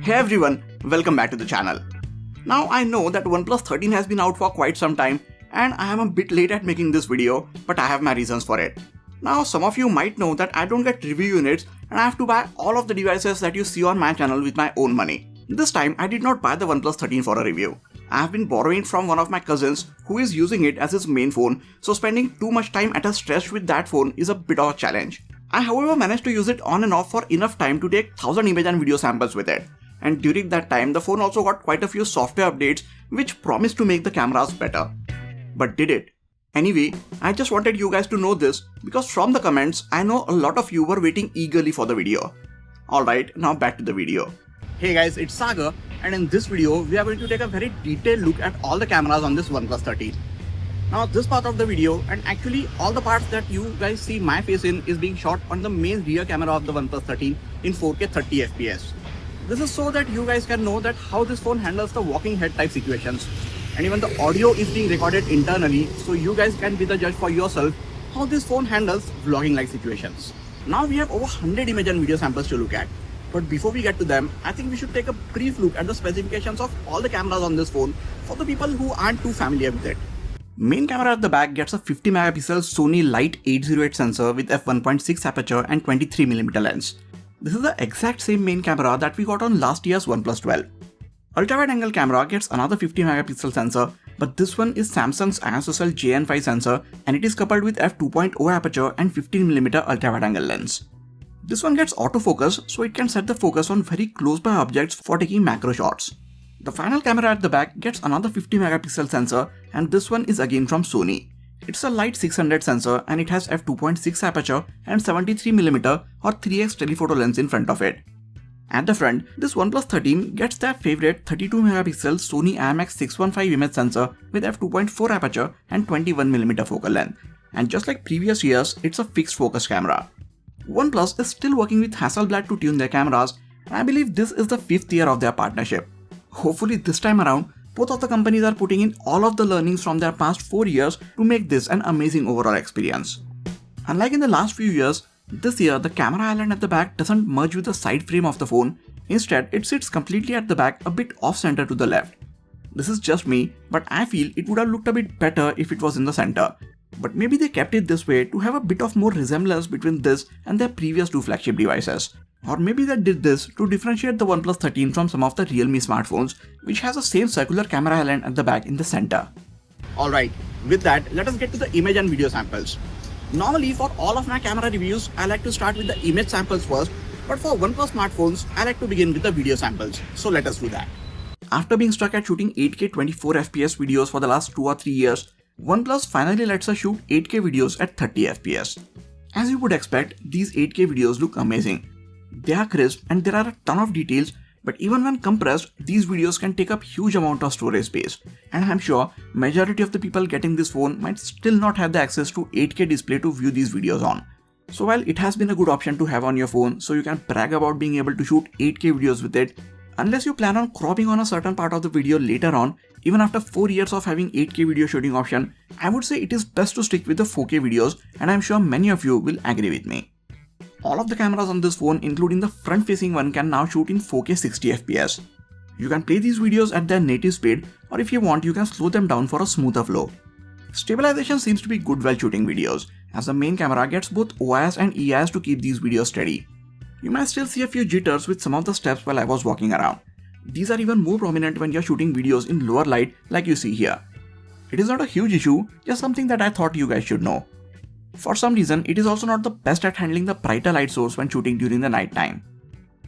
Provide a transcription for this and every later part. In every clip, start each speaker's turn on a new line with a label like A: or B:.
A: Hey everyone, welcome back to the channel. Now I know that OnePlus 13 has been out for quite some time and I am a bit late at making this video, but I have my reasons for it. Now some of you might know that I don't get review units and I have to buy all of the devices that you see on my channel with my own money. This time I did not buy the OnePlus 13 for a review. I have been borrowing it from one of my cousins who is using it as his main phone, so spending too much time at a stretch with that phone is a bit of a challenge. I however managed to use it on and off for enough time to take 1000 image and video samples with it. And during that time, the phone also got quite a few software updates which promised to make the cameras better. But did it? Anyway, I just wanted you guys to know this because from the comments, I know a lot of you were waiting eagerly for the video. Alright, now back to the video. Hey guys, it's Sagar, and in this video, we are going to take a very detailed look at all the cameras on this OnePlus 13. Now this part of the video, and actually all the parts that you guys see my face in, is being shot on the main rear camera of the OnePlus 13 in 4K 30fps. This is so that you guys can know that how this phone handles the walking head type situations. And even the audio is being recorded internally, so you guys can be the judge for yourself how this phone handles vlogging like situations. Now we have over 100 image and video samples to look at. But before we get to them, I think we should take a brief look at the specifications of all the cameras on this phone for the people who aren't too familiar with it. Main camera at the back gets a 50 megapixel Sony Light 808 sensor with f1.6 aperture and 23mm lens. This is the exact same main camera that we got on last year's OnePlus 12. Ultra-wide angle camera gets another 50 megapixel sensor, but this one is Samsung's ISOCELL JN5 sensor and it is coupled with f2.0 aperture and 15mm ultra-wide angle lens. This one gets autofocus, so it can set the focus on very close by objects for taking macro shots. The final camera at the back gets another 50 megapixel sensor, and this one is again from Sony. It's a Light 600 sensor and it has f2.6 aperture and 73mm or 3x telephoto lens in front of it. At the front, this OnePlus 13 gets their favorite 32 megapixel Sony IMX615 image sensor with f2.4 aperture and 21mm focal length. And just like previous years, it's a fixed focus camera. OnePlus is still working with Hasselblad to tune their cameras, and I believe this is the 5th year of their partnership. Hopefully this time around, both of the companies are putting in all of the learnings from their past 4 years to make this an amazing overall experience. Unlike in the last few years, this year the camera island at the back doesn't merge with the side frame of the phone. Instead, it sits completely at the back, a bit off center to the left. This is just me, but I feel it would have looked a bit better if it was in the center. But maybe they kept it this way to have a bit of more resemblance between this and their previous two flagship devices. Or maybe they did this to differentiate the OnePlus 13 from some of the Realme smartphones, which has the same circular camera island at the back in the center. Alright, with that, let us get to the image and video samples. Normally for all of my camera reviews, I like to start with the image samples first, but for OnePlus smartphones, I like to begin with the video samples, so let us do that. After being stuck at shooting 8K 24fps videos for the last 2 or 3 years, OnePlus finally lets us shoot 8K videos at 30fps. As you would expect, these 8K videos look amazing. They are crisp and there are a ton of details, but even when compressed, these videos can take up huge amount of storage space. And I'm sure majority of the people getting this phone might still not have the access to 8K display to view these videos on. So while it has been a good option to have on your phone so you can brag about being able to shoot 8K videos with it, unless you plan on cropping on a certain part of the video later on, even after 4 years of having 8K video shooting option, I would say it is best to stick with the 4K videos, and I'm sure many of you will agree with me. All of the cameras on this phone, including the front facing one, can now shoot in 4K 60fps. You can play these videos at their native speed, or if you want you can slow them down for a smoother flow. Stabilization seems to be good while shooting videos, as the main camera gets both OIS and EIS to keep these videos steady. You might still see a few jitters with some of the steps while I was walking around. These are even more prominent when you're shooting videos in lower light like you see here. It is not a huge issue, just something that I thought you guys should know. For some reason, it is also not the best at handling the brighter light source when shooting during the night time.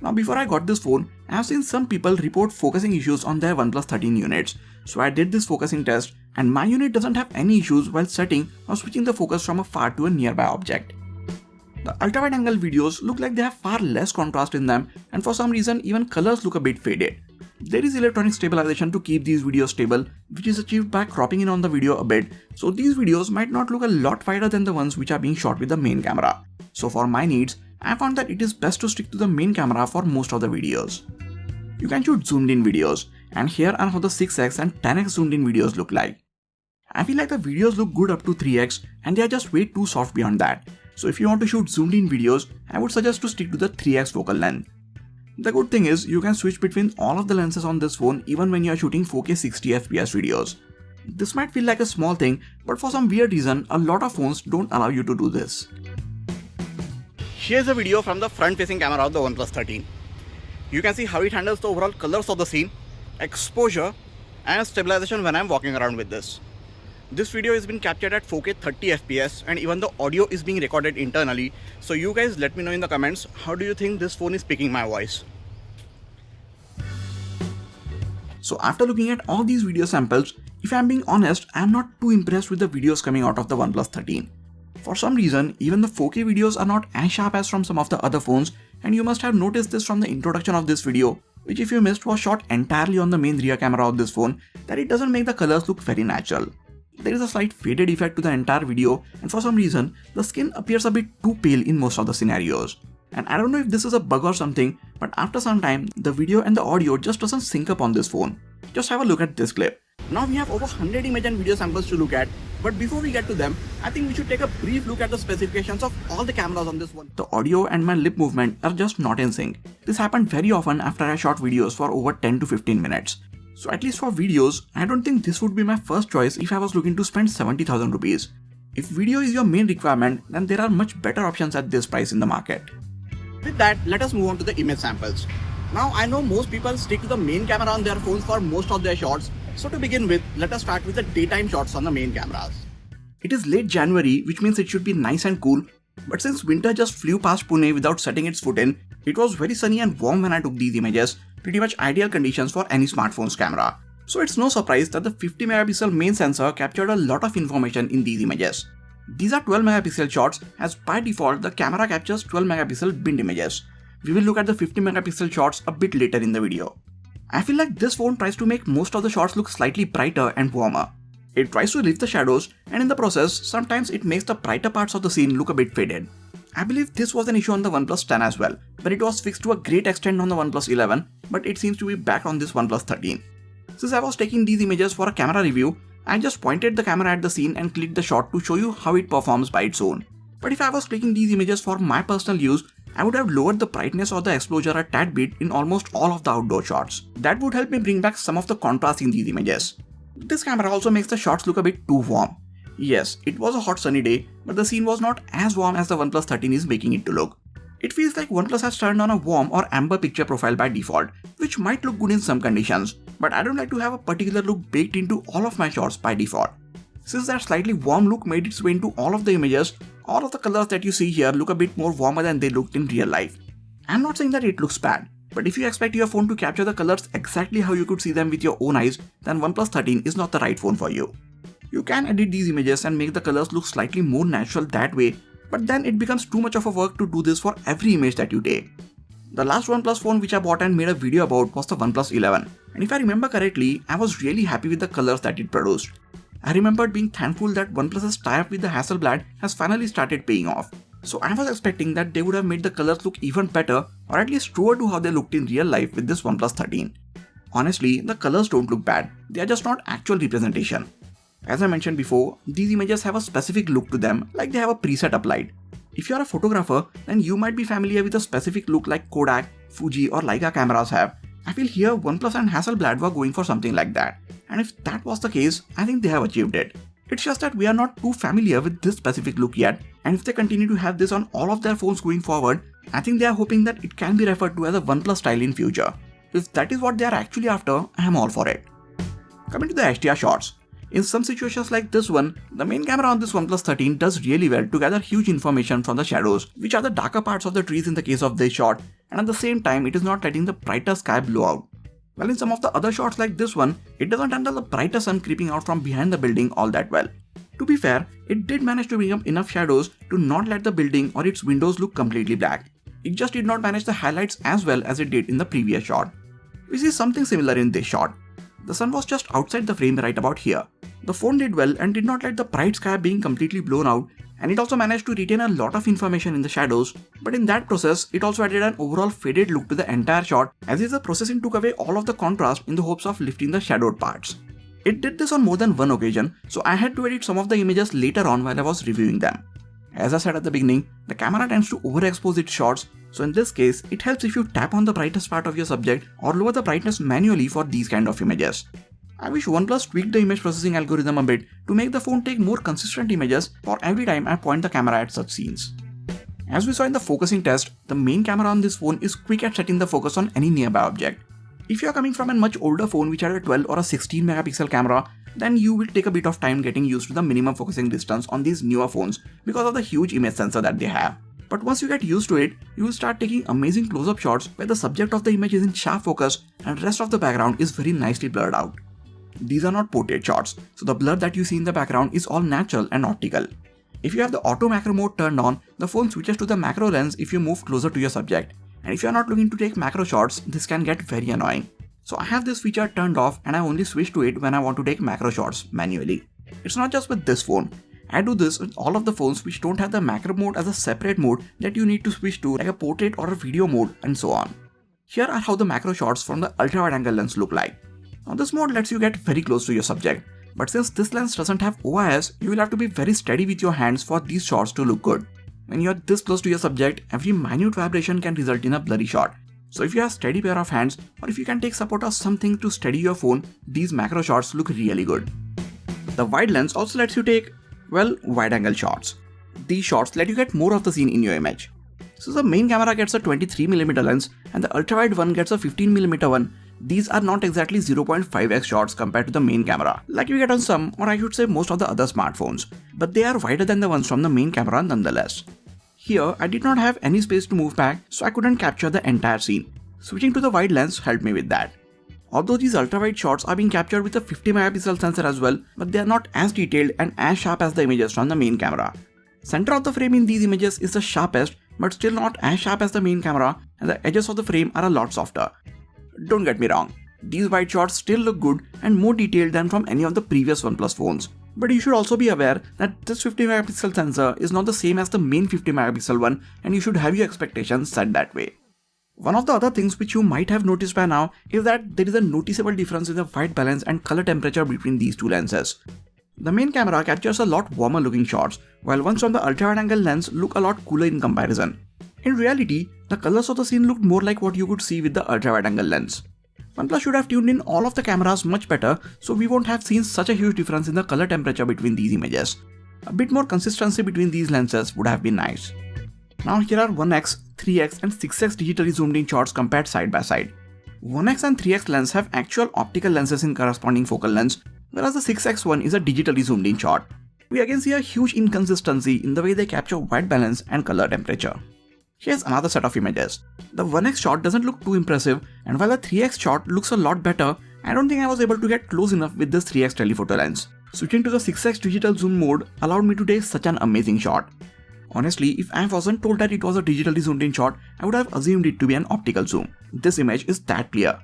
A: Now before I got this phone, I have seen some people report focusing issues on their OnePlus 13 units, so I did this focusing test and my unit doesn't have any issues while setting or switching the focus from a far to a nearby object. The ultra-wide angle videos look like they have far less contrast in them, and for some reason even colors look a bit faded. There is electronic stabilization to keep these videos stable, which is achieved by cropping in on the video a bit, so these videos might not look a lot wider than the ones which are being shot with the main camera. So for my needs, I found that it is best to stick to the main camera for most of the videos. You can shoot zoomed in videos, and here are how the 6x and 10x zoomed in videos look like. I feel like the videos look good up to 3x and they are just way too soft beyond that. So if you want to shoot zoomed in videos, I would suggest to stick to the 3x focal length. The good thing is you can switch between all of the lenses on this phone even when you are shooting 4K 60fps videos. This might feel like a small thing, but for some weird reason, a lot of phones don't allow you to do this. Here's a video from the front-facing camera of the OnePlus 13. You can see how it handles the overall colors of the scene, exposure, and stabilization when I'm walking around with this. This video has been captured at 4K 30fps and even the audio is being recorded internally. So you guys let me know in the comments, how do you think this phone is picking my voice? So after looking at all these video samples, if I'm being honest, I'm not too impressed with the videos coming out of the OnePlus 13. For some reason, even the 4K videos are not as sharp as from some of the other phones, and you must have noticed this from the introduction of this video, which if you missed was shot entirely on the main rear camera of this phone, that it doesn't make the colors look very natural. There is a slight faded effect to the entire video, and for some reason, the skin appears a bit too pale in most of the scenarios. And I don't know if this is a bug or something, but after some time, the video and the audio just doesn't sync up on this phone. Just have a look at this clip. Now we have over 100 image and video samples to look at, but before we get to them, I think we should take a brief look at the specifications of all the cameras on this one. The audio and my lip movement are just not in sync. This happened very often after I shot videos for over 10 to 15 minutes. So at least for videos, I don't think this would be my first choice if I was looking to spend 70,000 rupees. If video is your main requirement, then there are much better options at this price in the market. With that, let us move on to the image samples. Now I know most people stick to the main camera on their phones for most of their shots. So to begin with, let us start with the daytime shots on the main cameras. It is late January, which means it should be nice and cool. But since winter just flew past Pune without setting its foot in, it was very sunny and warm when I took these images, pretty much ideal conditions for any smartphone's camera. So it's no surprise that the 50 megapixel main sensor captured a lot of information in these images. These are 12 megapixel shots, as by default the camera captures 12 megapixel binned images. We will look at the 50 megapixel shots a bit later in the video. I feel like this phone tries to make most of the shots look slightly brighter and warmer. It tries to lift the shadows, and in the process, sometimes it makes the brighter parts of the scene look a bit faded. I believe this was an issue on the OnePlus 10 as well, but it was fixed to a great extent on the OnePlus 11, but it seems to be back on this OnePlus 13. Since I was taking these images for a camera review, I just pointed the camera at the scene and clicked the shot to show you how it performs by its own. But if I was clicking these images for my personal use, I would have lowered the brightness or the exposure a tad bit in almost all of the outdoor shots. That would help me bring back some of the contrast in these images. This camera also makes the shots look a bit too warm. Yes, it was a hot sunny day, but the scene was not as warm as the OnePlus 13 is making it to look. It feels like OnePlus has turned on a warm or amber picture profile by default, which might look good in some conditions, but I don't like to have a particular look baked into all of my shots by default. Since that slightly warm look made its way into all of the images, all of the colors that you see here look a bit more warmer than they looked in real life. I'm not saying that it looks bad, but if you expect your phone to capture the colors exactly how you could see them with your own eyes, then OnePlus 13 is not the right phone for you. You can edit these images and make the colors look slightly more natural that way, but then it becomes too much of a work to do this for every image that you take. The last OnePlus phone which I bought and made a video about was the OnePlus 11, and if I remember correctly, I was really happy with the colors that it produced. I remembered being thankful that OnePlus's tie-up with the Hasselblad has finally started paying off. So I was expecting that they would have made the colors look even better, or at least truer to how they looked in real life with this OnePlus 13. Honestly, the colors don't look bad, they are just not actual representation. As I mentioned before, these images have a specific look to them, like they have a preset applied. If you are a photographer, then you might be familiar with a specific look like Kodak, Fuji or Leica cameras have. I feel here OnePlus and Hasselblad were going for something like that. And if that was the case, I think they have achieved it. It's just that we are not too familiar with this specific look yet, and if they continue to have this on all of their phones going forward, I think they are hoping that it can be referred to as a OnePlus style in future. If that is what they are actually after, I am all for it. Coming to the HDR shots. In some situations like this one, the main camera on this OnePlus 13 does really well to gather huge information from the shadows, which are the darker parts of the trees in the case of this shot, and at the same time it is not letting the brighter sky blow out. While in some of the other shots like this one, it doesn't handle the brighter sun creeping out from behind the building all that well. To be fair, it did manage to bring up enough shadows to not let the building or its windows look completely black. It just did not manage the highlights as well as it did in the previous shot. We see something similar in this shot. The sun was just outside the frame right about here. The phone did well and did not let the bright sky being completely blown out, and it also managed to retain a lot of information in the shadows, but in that process it also added an overall faded look to the entire shot, as if the processing took away all of the contrast in the hopes of lifting the shadowed parts. It did this on more than one occasion, so I had to edit some of the images later on while I was reviewing them. As I said at the beginning, the camera tends to overexpose its shots, So in this case, it helps if you tap on the brightest part of your subject or lower the brightness manually for these kind of images. I wish OnePlus tweaked the image processing algorithm a bit to make the phone take more consistent images for every time I point the camera at such scenes. As we saw in the focusing test, the main camera on this phone is quick at setting the focus on any nearby object. If you are coming from a much older phone which had a 12 or a 16 megapixel camera, then you will take a bit of time getting used to the minimum focusing distance on these newer phones because of the huge image sensor that they have. But once you get used to it, you will start taking amazing close-up shots where the subject of the image is in sharp focus and rest of the background is very nicely blurred out. These are not portrait shots, so the blur that you see in the background is all natural and optical. If you have the auto macro mode turned on, the phone switches to the macro lens if you move closer to your subject. And if you are not looking to take macro shots, this can get very annoying. So I have this feature turned off and I only switch to it when I want to take macro shots manually. It's not just with this phone. I do this with all of the phones which don't have the macro mode as a separate mode that you need to switch to, like a portrait or a video mode and so on. Here are how the macro shots from the ultra wide angle lens look like. Now this mode lets you get very close to your subject, but since this lens doesn't have OIS, you will have to be very steady with your hands for these shots to look good. When you are this close to your subject, every minute vibration can result in a blurry shot. So if you have a steady pair of hands, or if you can take support of something to steady your phone, these macro shots look really good. The wide lens also lets you take, well, wide angle shots. These shots let you get more of the scene in your image. So the main camera gets a 23mm lens and the ultra wide one gets a 15mm one. These are not exactly 0.5x shots compared to the main camera, like you get on some, or I should say most of the other smartphones, but they are wider than the ones from the main camera nonetheless. Here, I did not have any space to move back, so I couldn't capture the entire scene. Switching to the wide lens helped me with that. Although these ultra wide shots are being captured with a 50 megapixel sensor as well, but they are not as detailed and as sharp as the images from the main camera. Center of the frame in these images is the sharpest, but still not as sharp as the main camera, and the edges of the frame are a lot softer. Don't get me wrong, these wide shots still look good and more detailed than from any of the previous OnePlus phones. But you should also be aware that this 50 megapixel sensor is not the same as the main 50 megapixel one, and you should have your expectations set that way. One of the other things which you might have noticed by now is that there is a noticeable difference in the white balance and color temperature between these two lenses. The main camera captures a lot warmer looking shots, while ones from the ultra wide angle lens look a lot cooler in comparison. In reality, the colors of the scene looked more like what you could see with the ultra wide angle lens. OnePlus should have tuned in all of the cameras much better, so we won't have seen such a huge difference in the color temperature between these images. A bit more consistency between these lenses would have been nice. Now here are 1x, 3x and 6x digitally zoomed in shots compared side by side. 1x and 3x lens have actual optical lenses in corresponding focal lengths, whereas the 6x one is a digitally zoomed in shot. We again see a huge inconsistency in the way they capture white balance and color temperature. Here's another set of images. The 1x shot doesn't look too impressive, and while the 3x shot looks a lot better, I don't think I was able to get close enough with this 3x telephoto lens. Switching to the 6x digital zoom mode allowed me to take such an amazing shot. Honestly, if I wasn't told that it was a digitally zoomed in shot, I would have assumed it to be an optical zoom. This image is that clear.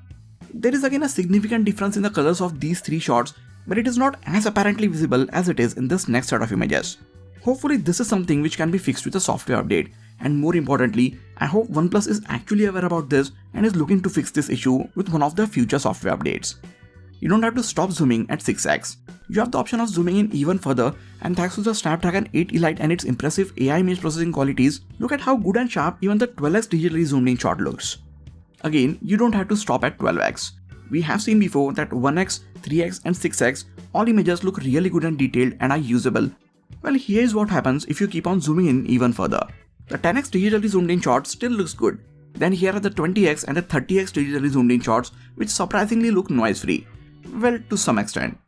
A: There is again a significant difference in the colors of these three shots, but it is not as apparently visible as it is in this next set of images. Hopefully this is something which can be fixed with a software update, and more importantly, I hope OnePlus is actually aware about this and is looking to fix this issue with one of their future software updates. You don't have to stop zooming at 6x. You have the option of zooming in even further, and thanks to the Snapdragon 8 Elite and its impressive AI image processing qualities, look at how good and sharp even the 12x digitally zoomed in shot looks. Again, you don't have to stop at 12x. We have seen before that 1x, 3x and 6x, all images look really good and detailed and are usable. Well, here is what happens if you keep on zooming in even further. The 10x digitally zoomed in shot still looks good. Then here are the 20x and the 30x digitally zoomed in shots, which surprisingly look noise free. Well, to some extent.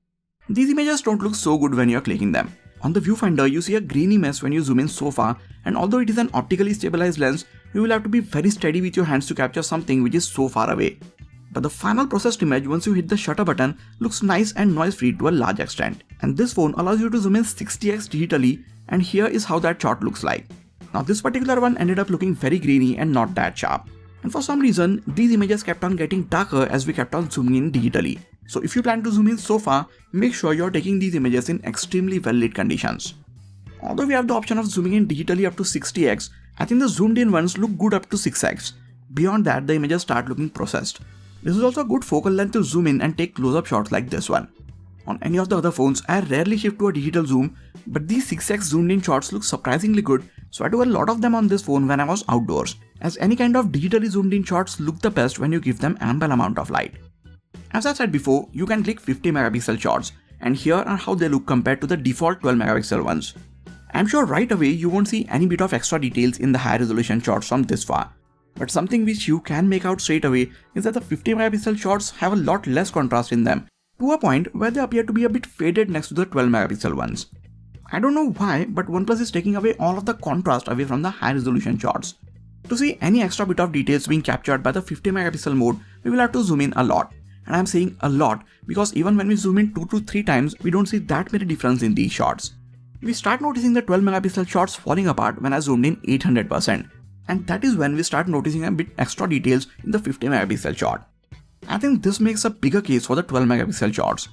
A: These images don't look so good when you are clicking them. On the viewfinder, you see a grainy mess when you zoom in so far, and although it is an optically stabilized lens, you will have to be very steady with your hands to capture something which is so far away. But the final processed image once you hit the shutter button looks nice and noise free to a large extent. And this phone allows you to zoom in 60x digitally, and here is how that shot looks like. Now this particular one ended up looking very grainy and not that sharp. And for some reason, these images kept on getting darker as we kept on zooming in digitally. So if you plan to zoom in so far, make sure you're taking these images in extremely well lit conditions. Although we have the option of zooming in digitally up to 60x, I think the zoomed in ones look good up to 6x. Beyond that, the images start looking processed. This is also a good focal length to zoom in and take close-up shots like this one. On any of the other phones, I rarely shift to a digital zoom, but these 6x zoomed in shots look surprisingly good, so I do a lot of them on this phone when I was outdoors. as any kind of digitally zoomed in shots look the best when you give them ample amount of light. As I said before, you can click 50 megapixel shots, and here are how they look compared to the default 12 megapixel ones. I'm sure right away you won't see any bit of extra details in the high resolution shots from this far. But something which you can make out straight away is that the 50 megapixel shots have a lot less contrast in them, to a point where they appear to be a bit faded next to the 12 megapixel ones. I don't know why, but OnePlus is taking away all of the contrast away from the high resolution shots. To see any extra bit of details being captured by the 50 megapixel mode, we will have to zoom in a lot. And I'm saying a lot because even when we zoom in 2 to 3 times, we don't see that many difference in these shots. We start noticing the 12 megapixel shots falling apart when I zoomed in 800%. And that is when we start noticing a bit extra details in the 50 megapixel shot. I think this makes a bigger case for the 12 megapixel shots.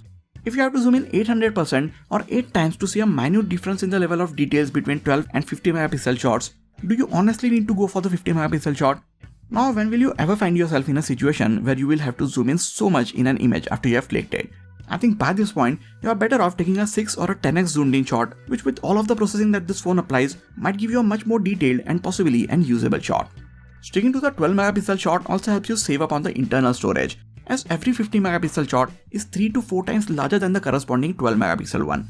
A: If you have to zoom in 800% or 8 times to see a minute difference in the level of details between 12 and 50 megapixel shots, do you honestly need to go for the 50 megapixel shot? Now, when will you ever find yourself in a situation where you will have to zoom in so much in an image after you have clicked it? I think by this point, you are better off taking a 6 or a 10x zoomed in shot, which with all of the processing that this phone applies, might give you a much more detailed and possibly an usable shot. Sticking to the 12 megapixel shot also helps you save up on the internal storage, as every 50 megapixel shot is 3 to 4 times larger than the corresponding 12 megapixel one.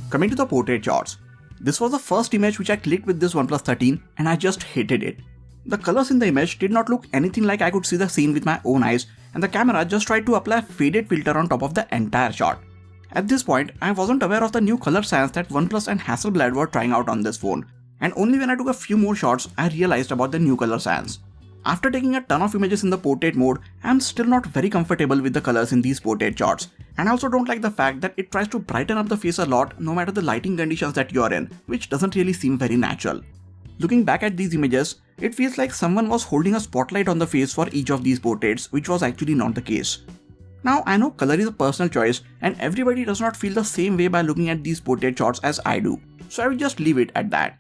A: Coming to the portrait shots. This was the first image which I clicked with this OnePlus 13 and I just hated it. The colors in the image did not look anything like I could see the scene with my own eyes, and the camera just tried to apply a faded filter on top of the entire shot. At this point, I wasn't aware of the new color science that OnePlus and Hasselblad were trying out on this phone, and only when I took a few more shots, I realized about the new color science. After taking a ton of images in the portrait mode, I am still not very comfortable with the colors in these portrait shots, and I also don't like the fact that it tries to brighten up the face a lot no matter the lighting conditions that you are in, which doesn't really seem very natural. Looking back at these images, it feels like someone was holding a spotlight on the face for each of these portraits, which was actually not the case. Now, I know color is a personal choice and everybody does not feel the same way by looking at these portrait shots as I do, so I will just leave it at that.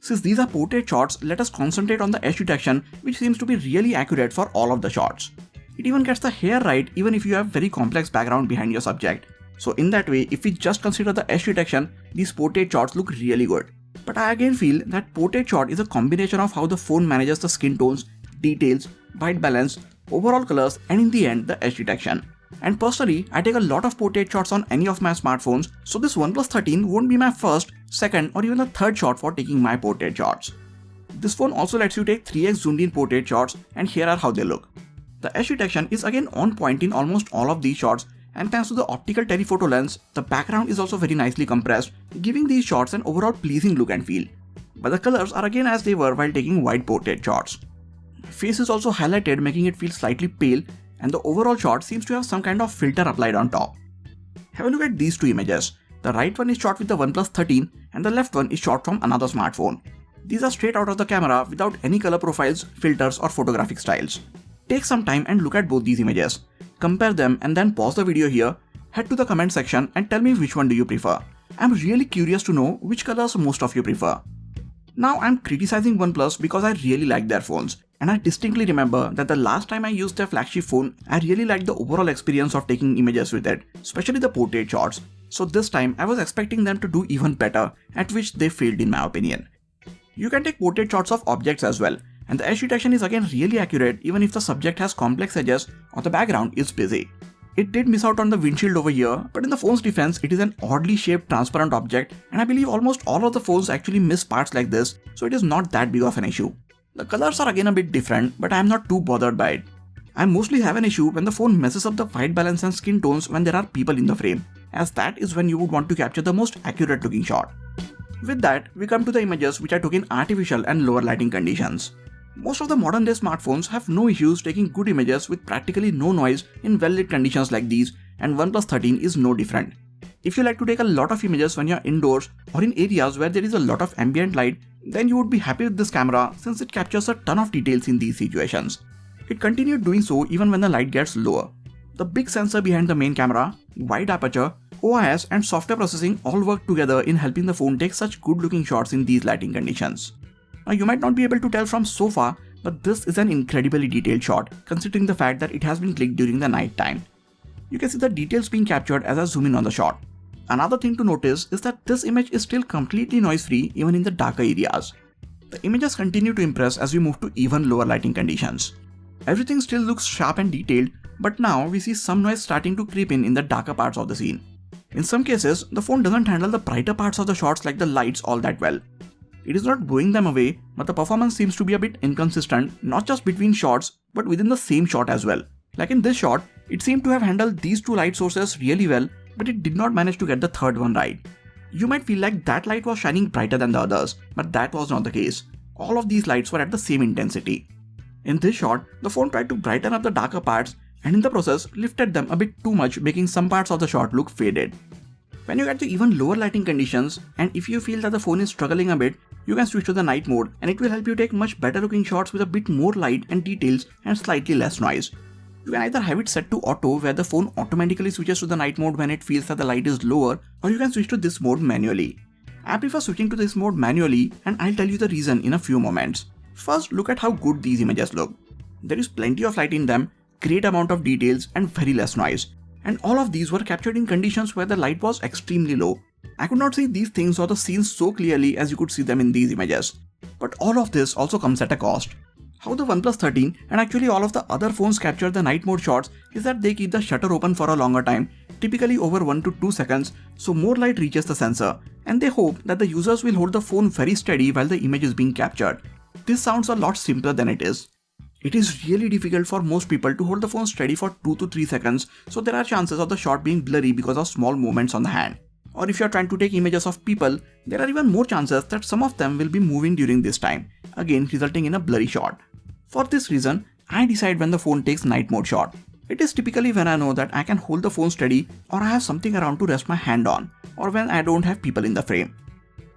A: Since these are portrait shots, let us concentrate on the edge detection, which seems to be really accurate for all of the shots. It even gets the hair right even if you have very complex background behind your subject. So in that way, if we just consider the edge detection, these portrait shots look really good. But I again feel that portrait shot is a combination of how the phone manages the skin tones, details, white balance, overall colors, and in the end, the edge detection. And personally, I take a lot of portrait shots on any of my smartphones, so this OnePlus 13 won't be my first, second, or even the third shot for taking my portrait shots. This phone also lets you take 3x zoomed in portrait shots, and here are how they look. The edge detection is again on point in almost all of these shots, and thanks to the optical telephoto lens, the background is also very nicely compressed, giving these shots an overall pleasing look and feel. But the colors are again as they were while taking wide portrait shots. Face is also highlighted, making it feel slightly pale, and the overall shot seems to have some kind of filter applied on top. Have a look at these two images. The right one is shot with the OnePlus 13 and the left one is shot from another smartphone. These are straight out of the camera without any color profiles, filters or photographic styles. Take some time and look at both these images. Compare them and then pause the video here, head to the comment section and tell me which one do you prefer. I'm really curious to know which colors most of you prefer. Now I'm criticizing OnePlus because I really like their phones, and I distinctly remember that the last time I used their flagship phone, I really liked the overall experience of taking images with it, especially the portrait shots. So this time I was expecting them to do even better, at which they failed in my opinion. You can take portrait shots of objects as well, and the edge detection is again really accurate even if the subject has complex edges or the background is busy. It did miss out on the windshield over here, but in the phone's defense, it is an oddly shaped transparent object, and I believe almost all of the phones actually miss parts like this, so it is not that big of an issue. The colors are again a bit different, but I am not too bothered by it. I mostly have an issue when the phone messes up the white balance and skin tones when there are people in the frame, as that is when you would want to capture the most accurate looking shot. With that, we come to the images which I took in artificial and lower lighting conditions. Most of the modern day smartphones have no issues taking good images with practically no noise in well-lit conditions like these, and OnePlus 13 is no different. If you like to take a lot of images when you're indoors or in areas where there is a lot of ambient light, then you would be happy with this camera since it captures a ton of details in these situations. It continued doing so even when the light gets lower. The big sensor behind the main camera, wide aperture, OIS and software processing all work together in helping the phone take such good looking shots in these lighting conditions. Now you might not be able to tell from so far, but this is an incredibly detailed shot considering the fact that it has been clicked during the night time. You can see the details being captured as I zoom in on the shot. Another thing to notice is that this image is still completely noise free even in the darker areas. The images continue to impress as we move to even lower lighting conditions. Everything still looks sharp and detailed, but now we see some noise starting to creep in the darker parts of the scene. In some cases, the phone doesn't handle the brighter parts of the shots like the lights all that well. It is not blowing them away, but the performance seems to be a bit inconsistent, not just between shots, but within the same shot as well. Like in this shot, it seemed to have handled these two light sources really well, but it did not manage to get the third one right. You might feel like that light was shining brighter than the others, but that was not the case. All of these lights were at the same intensity. In this shot, the phone tried to brighten up the darker parts and in the process lifted them a bit too much, making some parts of the shot look faded. When you get to even lower lighting conditions, and if you feel that the phone is struggling a bit, you can switch to the night mode and it will help you take much better looking shots with a bit more light and details and slightly less noise. You can either have it set to auto where the phone automatically switches to the night mode when it feels that the light is lower, or you can switch to this mode manually. I prefer switching to this mode manually and I'll tell you the reason in a few moments. First, look at how good these images look. There is plenty of light in them, great amount of details and very less noise. And all of these were captured in conditions where the light was extremely low. I could not see these things or the scenes so clearly as you could see them in these images. But all of this also comes at a cost. How the OnePlus 13 and actually all of the other phones capture the night mode shots is that they keep the shutter open for a longer time, typically over 1 to 2 seconds, so more light reaches the sensor, and they hope that the users will hold the phone very steady while the image is being captured. This sounds a lot simpler than it is. It is really difficult for most people to hold the phone steady for 2 to 3 seconds, so there are chances of the shot being blurry because of small movements on the hand. Or if you are trying to take images of people, there are even more chances that some of them will be moving during this time, again resulting in a blurry shot. For this reason, I decide when the phone takes night mode shot. It is typically when I know that I can hold the phone steady or I have something around to rest my hand on, or when I don't have people in the frame.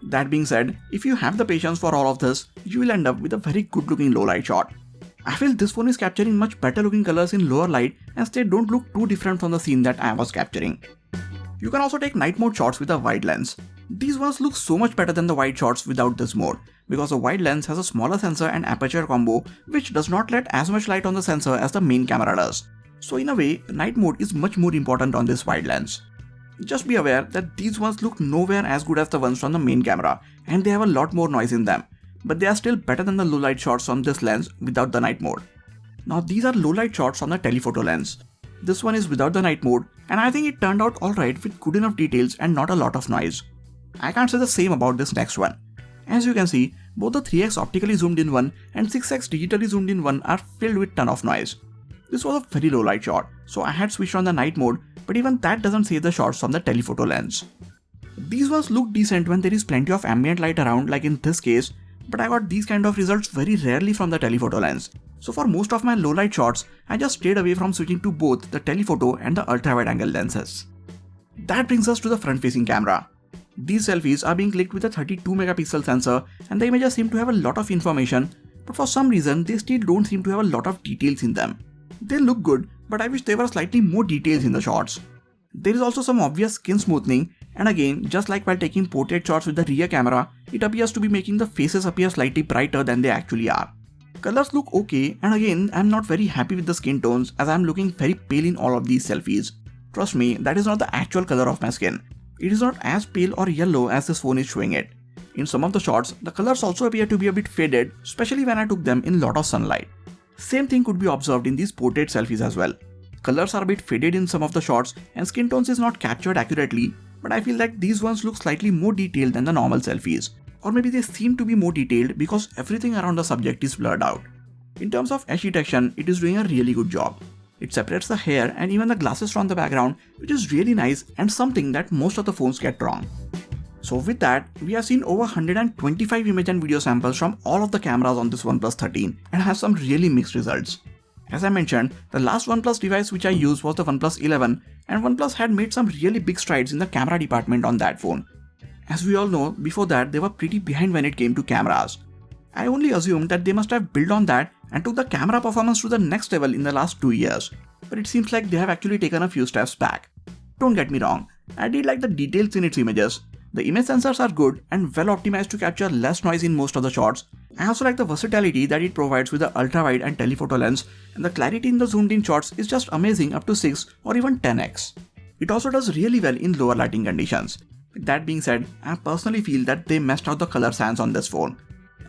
A: That being said, if you have the patience for all of this, you will end up with a very good looking low light shot. I feel this phone is capturing much better looking colors in lower light as they don't look too different from the scene that I was capturing. You can also take night mode shots with a wide lens. These ones look so much better than the wide shots without this mode, because the wide lens has a smaller sensor and aperture combo which does not let as much light on the sensor as the main camera does. So in a way, night mode is much more important on this wide lens. Just be aware that these ones look nowhere as good as the ones from the main camera and they have a lot more noise in them, but they are still better than the low light shots on this lens without the night mode. Now these are low light shots on the telephoto lens. This one is without the night mode and I think it turned out alright with good enough details and not a lot of noise. I can't say the same about this next one. As you can see, both the 3x optically zoomed in one and 6x digitally zoomed in one are filled with ton of noise. This was a very low light shot, so I had switched on the night mode, but even that doesn't save the shots from the telephoto lens. These ones look decent when there is plenty of ambient light around like in this case, but I got these kind of results very rarely from the telephoto lens. So for most of my low light shots, I just stayed away from switching to both the telephoto and the ultra wide angle lenses. That brings us to the front facing camera. These selfies are being clicked with a 32 megapixel sensor and the images seem to have a lot of information, but for some reason they still don't seem to have a lot of details in them. They look good, but I wish there were slightly more details in the shots. There is also some obvious skin smoothing, and again, just like while taking portrait shots with the rear camera, it appears to be making the faces appear slightly brighter than they actually are. Colors look okay, and again, I am not very happy with the skin tones as I am looking very pale in all of these selfies. Trust me, that is not the actual color of my skin. It is not as pale or yellow as this phone is showing it. In some of the shots, the colors also appear to be a bit faded, especially when I took them in lot of sunlight. Same thing could be observed in these portrait selfies as well. Colors are a bit faded in some of the shots and skin tones is not captured accurately, but I feel like these ones look slightly more detailed than the normal selfies. Or maybe they seem to be more detailed because everything around the subject is blurred out. In terms of edge detection, it is doing a really good job. It separates the hair and even the glasses from the background, which is really nice and something that most of the phones get wrong. So with that, we have seen over 125 image and video samples from all of the cameras on this OnePlus 13 and have some really mixed results. As I mentioned, the last OnePlus device which I used was the OnePlus 11 and OnePlus had made some really big strides in the camera department on that phone. As we all know, before that they were pretty behind when it came to cameras. I only assumed that they must have built on that and took the camera performance to the next level in the last 2 years, but it seems like they have actually taken a few steps back. Don't get me wrong, I did like the details in its images. The image sensors are good and well optimized to capture less noise in most of the shots. I also like the versatility that it provides with the ultra wide and telephoto lens, and the clarity in the zoomed in shots is just amazing up to 6 or even 10x. It also does really well in lower lighting conditions. With that being said, I personally feel that they messed out the color sans on this phone.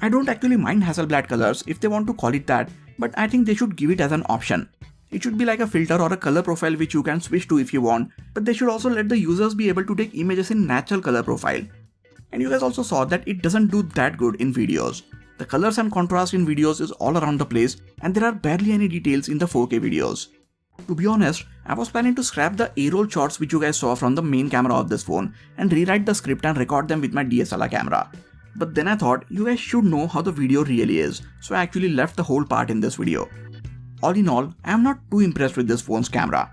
A: I don't actually mind Hasselblad colors if they want to call it that, but I think they should give it as an option. It should be like a filter or a color profile which you can switch to if you want, but they should also let the users be able to take images in natural color profile. And you guys also saw that it doesn't do that good in videos. The colors and contrast in videos is all around the place, and there are barely any details in the 4K videos. To be honest, I was planning to scrap the A-roll shots which you guys saw from the main camera of this phone and rewrite the script and record them with my DSLR camera. But then I thought you guys should know how the video really is, so I actually left the whole part in this video. All in all, I am not too impressed with this phone's camera.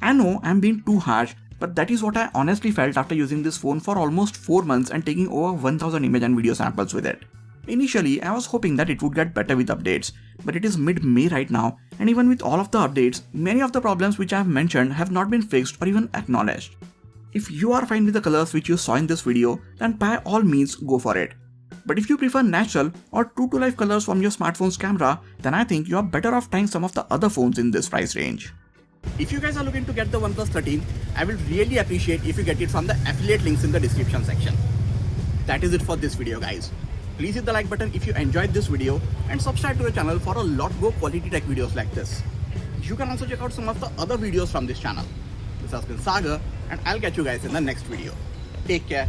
A: I know I am being too harsh, but that is what I honestly felt after using this phone for almost 4 months and taking over 1000 image and video samples with it. Initially, I was hoping that it would get better with updates, but it is mid-May right now, and even with all of the updates, many of the problems which I have mentioned have not been fixed or even acknowledged. If you are fine with the colors which you saw in this video, then by all means go for it. But if you prefer natural or true to life colors from your smartphone's camera, then I think you are better off trying some of the other phones in this price range. If you guys are looking to get the OnePlus 13, I will really appreciate if you get it from the affiliate links in the description section. That is it for this video, guys. Please hit the like button if you enjoyed this video and subscribe to the channel for a lot more quality tech videos like this. You can also check out some of the other videos from this channel. This has been Sagar, and I'll catch you guys in the next video. Take care.